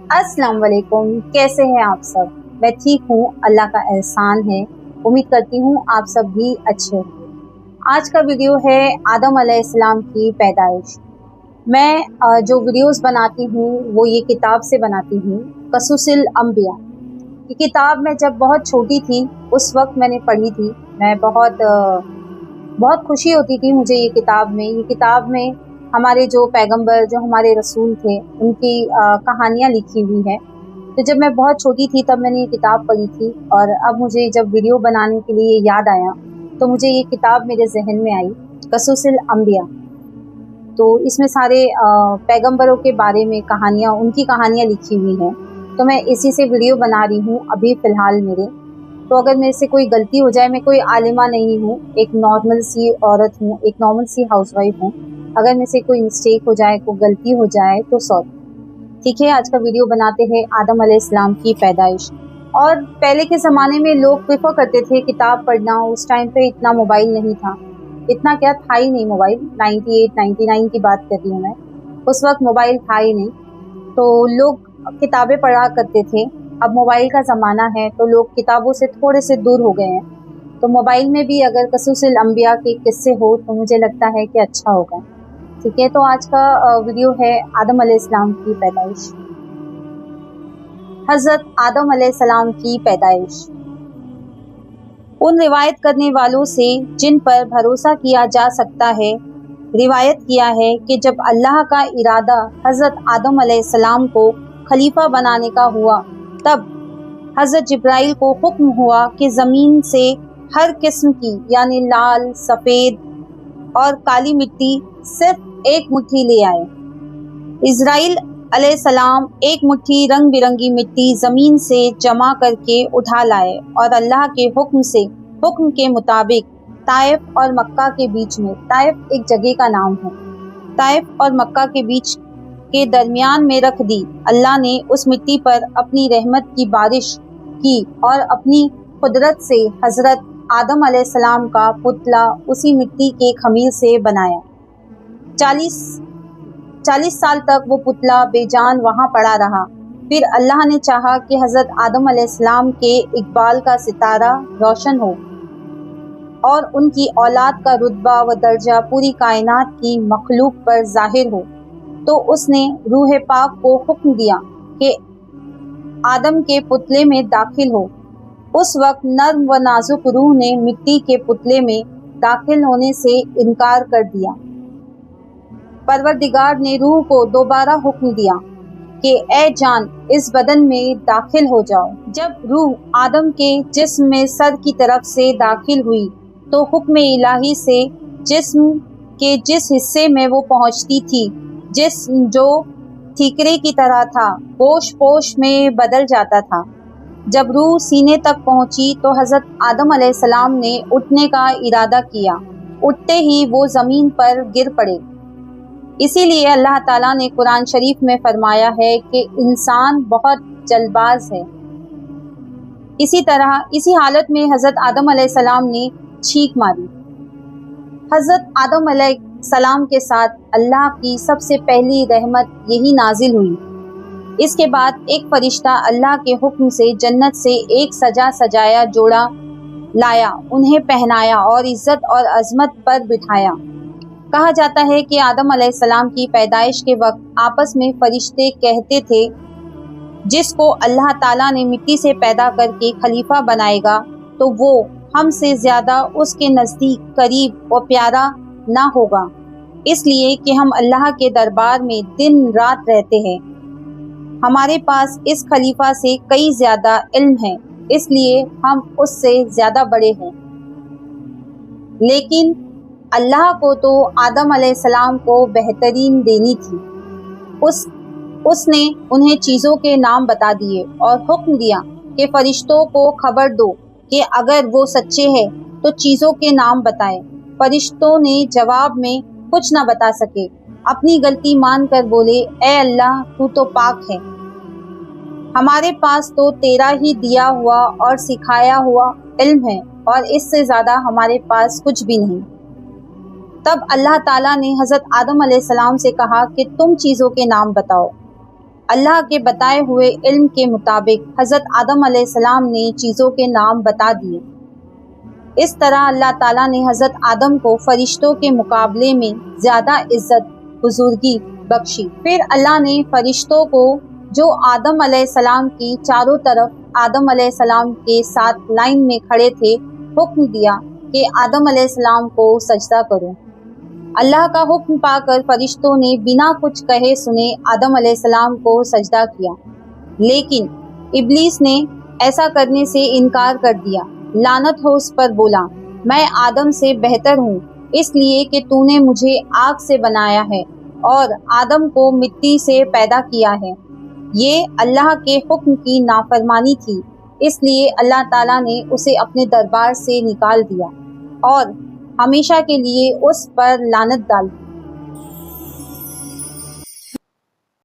अस्सलाम वालेकुम, कैसे हैं आप सब। मैं ठीक हूँ, अल्लाह का एहसान है। उम्मीद करती हूँ आप सब भी अच्छे होंगे। आज का वीडियो है आदम अलैहिस्सलाम की पैदाइश। मैं जो वीडियोस बनाती हूँ वो ये किताब से बनाती हूँ, क़सूसिल अंबिया। ये किताब मैं जब बहुत छोटी थी उस वक्त मैंने पढ़ी थी। मैं बहुत खुशी होती थी मुझे ये किताब में हमारे जो पैगंबर, जो हमारे रसूल थे, उनकी कहानियाँ लिखी हुई है। तो जब मैं बहुत छोटी थी तब मैंने ये किताब पढ़ी थी, और अब मुझे जब वीडियो बनाने के लिए याद आया तो मुझे ये किताब मेरे जहन में आई, क़सूसिल अंबिया। तो इसमें सारे पैगंबरों के बारे में कहानियाँ, उनकी कहानियाँ लिखी हुई हैं। तो मैं इसी से वीडियो बना रही हूँ अभी फ़िलहाल मेरे। तो अगर मेरे से कोई गलती हो जाए, मैं कोई आलिमा नहीं हूँ, एक नॉर्मल सी औरत हूँ, एक नॉर्मल सी हाउसवाइफ हूँ। अगर मेरे से कोई मिस्टेक हो जाए, कोई गलती हो जाए तो सॉरी। ठीक है, आज का वीडियो बनाते हैं आदम अलैहिस्सलाम की पैदाइश। और पहले के ज़माने में लोग प्रेफर करते थे किताब पढ़ना। उस टाइम पे इतना मोबाइल नहीं था, इतना क्या था ही नहीं मोबाइल। 98-99 की बात कर रही हूँ मैं। उस वक्त मोबाइल था ही नहीं, तो लोग किताबें पढ़ा करते थे। अब मोबाइल का ज़माना है तो लोग किताबों से थोड़े से दूर हो गए हैं। तो मोबाइल में भी अगर क़सूसिल अंबिया के किस्से हो तो मुझे लगता है कि अच्छा होगा। ठीक है, तो आज का वीडियो है आदम अलैहिस्सलाम की पैदाइश। हज़रत आदम अलैहिस्सलाम की पैदाइश। उन रिवायत करने वालों से जिन पर भरोसा किया जा सकता है, रिवायत किया है कि जब अल्लाह का इरादा हज़रत आदम अलैहिस्सलाम को खलीफा बनाने का हुआ, तब हज़रत जिब्राइल को हुक्म हुआ कि ज़मीन से हर किस्म की, यानी लाल, सफ़ेद और काली मिट्टी सिर्फ एक मुट्ठी ले आए। इज़राइल अलैहिस्सलाम एक मुट्ठी रंग बिरंगी मिट्टी ज़मीन से जमा करके उठा लाए और अल्लाह के हुक्म के मुताबिक ताइफ और मक्का के बीच में, ताइफ एक जगह का नाम है, ताइफ और मक्का के बीच के दरमियान में रख दी। अल्लाह ने उस मिट्टी पर अपनी रहमत की बारिश की और अपनी कुदरत से हज़रत आदम अलैहिस्सलाम का पुतला उसी मिट्टी के खमीर से बनाया। 40 साल तक वो पुतला बेजान वहाँ पड़ा रहा। फिर अल्लाह ने चाहा कि हज़रत आदम अलैहिस्सलाम के इकबाल का सितारा रोशन हो और उनकी औलाद का रुतबा व दर्जा पूरी कायनात की मखलूक पर ज़ाहिर हो, तो उसने रूह पाक को हुक्म दिया कि आदम के पुतले में दाखिल हो। उस वक्त नर्म व नाजुक रूह ने मिट्टी के पुतले में दाखिल होने से इनकार कर दिया। परवरदिगार ने रूह को दोबारा हुक्म दिया कि ए जान, इस बदन में दाखिल हो जाओ। जब रूह आदम के जिस्म में सर की तरफ से दाखिल हुई तो हुक्म इलाही से जिस्म के जिस हिस्से में वो पहुंचती थी, जिस्म जो ठीकरे की तरह था, पोश पोश में बदल जाता था। जब रूह सीने तक पहुंची तो हज़रत आदम अलैहिस्सलाम ने उठने का इरादा किया। उठते ही वो ज़मीन पर गिर पड़े। इसीलिए अल्लाह ताला ने कुरान शरीफ में फरमाया है कि इंसान बहुत जल्दबाज है। इसी हालत में हज़रत आदम अलैहिस्सलाम ने छींक मारी। हज़रत आदम अलैहिस्सलाम के साथ अल्लाह की सबसे पहली रहमत यही नाजिल हुई। इसके बाद एक फरिश्ता अल्लाह के हुक्म से जन्नत से एक सजा सजाया जोड़ा लाया, उन्हें पहनाया और इज्जत और अजमत पर बिठाया। कहा जाता है कि आदम अलैहिस्सलाम की पैदाइश के वक्त आपस में फरिश्ते कहते थे, जिसको अल्लाह ताला ने मिट्टी से पैदा करके खलीफा बनाएगा तो वो हमसे ज़्यादा उसके नज़दीक, करीब और प्यारा ना होगा, इसलिए कि हम अल्लाह के दरबार में दिन रात रहते हैं। हमारे पास इस खलीफा से कई ज़्यादा इल्म है, इसलिए हम उससे ज़्यादा बड़े हैं। लेकिन अल्लाह को तो आदम अलैहिस्सलाम को बेहतरीन देनी थी। उसने उन्हें चीज़ों के नाम बता दिए और हुक्म दिया कि फरिश्तों को खबर दो कि अगर वो सच्चे हैं तो चीज़ों के नाम बताएं। फरिश्तों ने जवाब में कुछ न बता सके। अपनी गलती मान कर बोले, ए अल्लाह, तू तो पाक है, हमारे पास तो तेरा ही दिया हुआ और सिखाया हुआ इल्म है और इससे ज़्यादा हमारे पास कुछ भी नहीं। तब अल्लाह ताला ने हज़रत आदम अलैहिस्सलाम से कहा कि तुम चीज़ों के नाम बताओ। اللہ کے بتائے ہوئے علم کے مطابق حضرت آدم علیہ السلام نے چیزوں کے نام بتا دیے۔ اس طرح اللہ تعالیٰ نے حضرت آدم کو فرشتوں کے مقابلے میں زیادہ عزت بزرگی بخشی۔ پھر اللہ نے فرشتوں کو جو آدم علیہ السلام کی چاروں طرف آدم علیہ السلام کے ساتھ لائن میں کھڑے تھے حکم دیا کہ آدم علیہ السلام کو سجدہ کرو۔ اللہ کا حکم پا کر فرشتوں نے بنا کچھ کہے سنے آدم علیہ السلام کو سجدہ کیا، لیکن ابلیس نے ایسا کرنے سے انکار کر دیا۔ لعنت ہو اس پر، بولا میں آدم سے بہتر ہوں، اس لیے کہ تو نے مجھے آگ سے بنایا ہے اور آدم کو مٹی سے پیدا کیا ہے۔ یہ اللہ کے حکم کی نافرمانی تھی، اس لیے اللہ تعالیٰ نے اسے اپنے دربار سے نکال دیا اور ہمیشہ کے لیے اس پر لعنت ڈال دی۔